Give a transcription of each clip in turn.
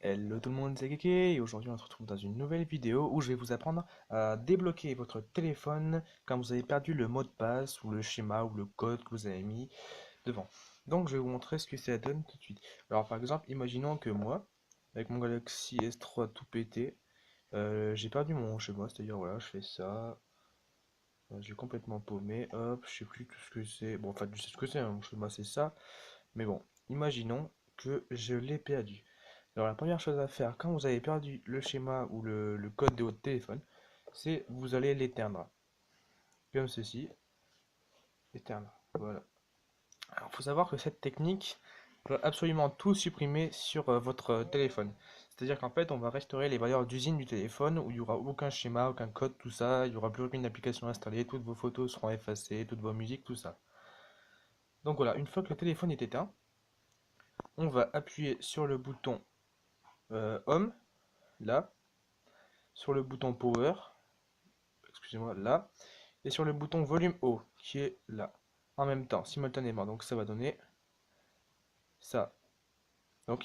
Hello tout le monde, c'est Keke et aujourd'hui on se retrouve dans une nouvelle vidéo où je vais vous apprendre à débloquer votre téléphone quand vous avez perdu le mot de passe ou le schéma ou le code que vous avez mis devant. Donc je vais vous montrer ce que ça donne tout de suite. Alors par exemple, imaginons que moi, avec mon Galaxy S3 tout pété, j'ai perdu mon schéma, c'est-à-dire voilà, je fais ça, j'ai complètement paumé, hop, je sais plus tout ce que c'est. Bon, enfin, je sais ce que c'est, hein, mon schéma c'est ça, mais bon, imaginons que je l'ai perdu. Alors la première chose à faire quand vous avez perdu le schéma ou le code de votre téléphone, c'est vous allez l'éteindre. Comme ceci, éteindre. Voilà. Alors il faut savoir que cette technique va absolument tout supprimer sur votre téléphone. C'est-à-dire qu'en fait on va restaurer les valeurs d'usine du téléphone où il n'y aura aucun schéma, aucun code, tout ça, il n'y aura plus aucune application installée, toutes vos photos seront effacées, toutes vos musiques, tout ça. Donc voilà, une fois que le téléphone est éteint, on va appuyer sur le bouton Home, là, sur le bouton Power, excusez-moi, là, et sur le bouton volume haut, qui est là, en même temps, simultanément. Donc ça va donner ça. Donc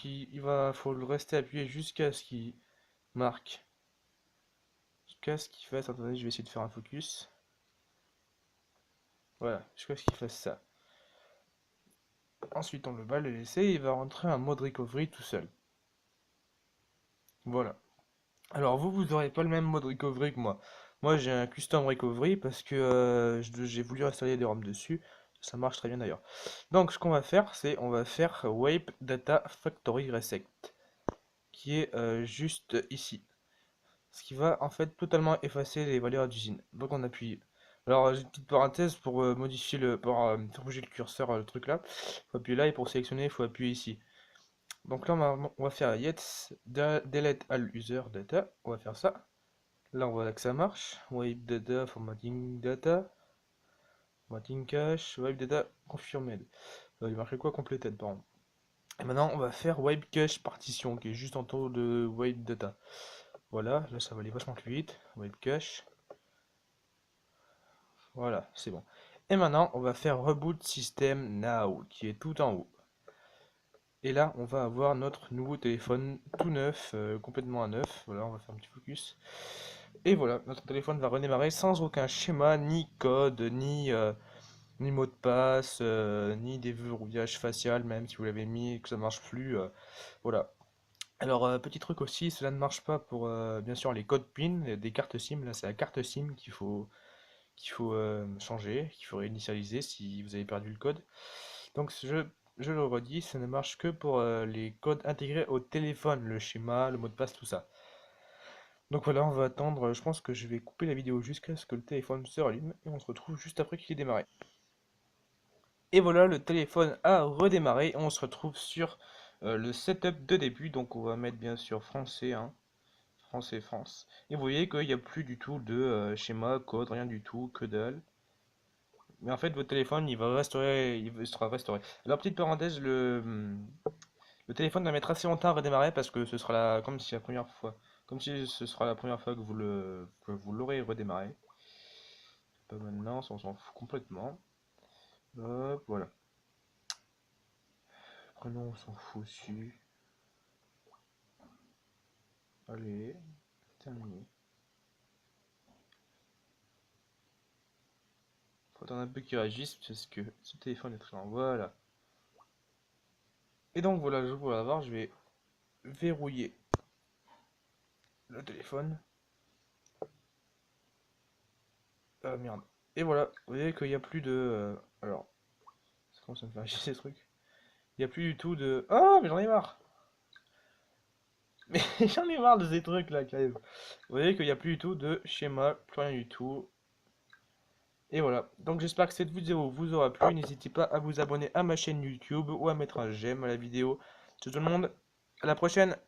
faut le rester appuyé jusqu'à ce qu'il marque, jusqu'à ce qu'il fasse, attendez, je vais essayer de faire un focus. Voilà, jusqu'à ce qu'il fasse ça. Ensuite, on va le laisser, il va rentrer en mode recovery tout seul. Voilà. Alors vous n'aurez pas le même mode recovery que moi. Moi j'ai un custom recovery parce que j'ai voulu installer des ROM dessus. Ça marche très bien d'ailleurs. Donc ce qu'on va faire, c'est on va faire Wipe Data Factory Reset, qui est juste ici. Ce qui va en fait totalement effacer les valeurs d'usine. Donc on appuie. Alors j'ai une petite parenthèse pour modifier faire bouger le curseur, le truc là. Faut appuyer là et pour sélectionner, il faut appuyer ici. Donc là on va faire Yes Delete All User Data. On va faire ça. Là, on voit que ça marche. Wipe data, formatting cache, wipe data confirmed. Il marquait quoi completed, pardon. Et maintenant, on va faire wipe cache partition, qui est juste en dessous de wipe data. Voilà, là, ça va aller vachement plus vite. Wipe cache. Voilà, c'est bon. Et maintenant, on va faire reboot system now, qui est tout en haut. Et là, on va avoir notre nouveau téléphone tout neuf, complètement à neuf. Voilà, on va faire un petit focus. Et voilà, notre téléphone va redémarrer sans aucun schéma, ni code, ni mot de passe, ni déverrouillage facial, même si vous l'avez mis et que ça ne marche plus. Voilà. Alors, petit truc aussi, cela ne marche pas pour, bien sûr, les codes PIN des cartes SIM. Là, c'est la carte SIM qu'il faut changer, qu'il faut réinitialiser si vous avez perdu le code. Donc, je le redis, ça ne marche que pour les codes intégrés au téléphone, le schéma, le mot de passe, tout ça. Donc voilà, on va attendre. Je pense que je vais couper la vidéo jusqu'à ce que le téléphone se rallume et on se retrouve juste après qu'il ait démarré. Et voilà, le téléphone a redémarré. On se retrouve sur le setup de début. Donc on va mettre bien sûr français, hein, français, France. Et vous voyez qu'il n'y a plus du tout de schéma, code, rien du tout, que dalle. Mais en fait, votre téléphone, il sera restauré. Alors petite parenthèse, le téléphone va mettre assez longtemps à redémarrer parce que ce sera comme si la première fois, comme si ce sera la première fois que vous l'aurez redémarré. Pas maintenant, ça, on s'en fout complètement. Hop, voilà. Prénom, on s'en fout aussi. Allez, terminé. Faut attendre un peu qu'il réagisse parce que ce téléphone est très lent. Voilà. Et donc voilà, je vous voir, je vais verrouiller le téléphone. Ah merde. Et voilà, vous voyez qu'il n'y a plus de. Alors, ça commence à me faire chier ces trucs. Il n'y a plus du tout de. Ah, mais j'en ai marre! Mais j'en ai marre de ces trucs là, quand même. Vous voyez qu'il n'y a plus du tout de schéma, plus rien du tout. Et voilà. Donc j'espère que cette vidéo vous aura plu. N'hésitez pas à vous abonner à ma chaîne YouTube ou à mettre un j'aime à la vidéo. Ciao tout le monde, à la prochaine!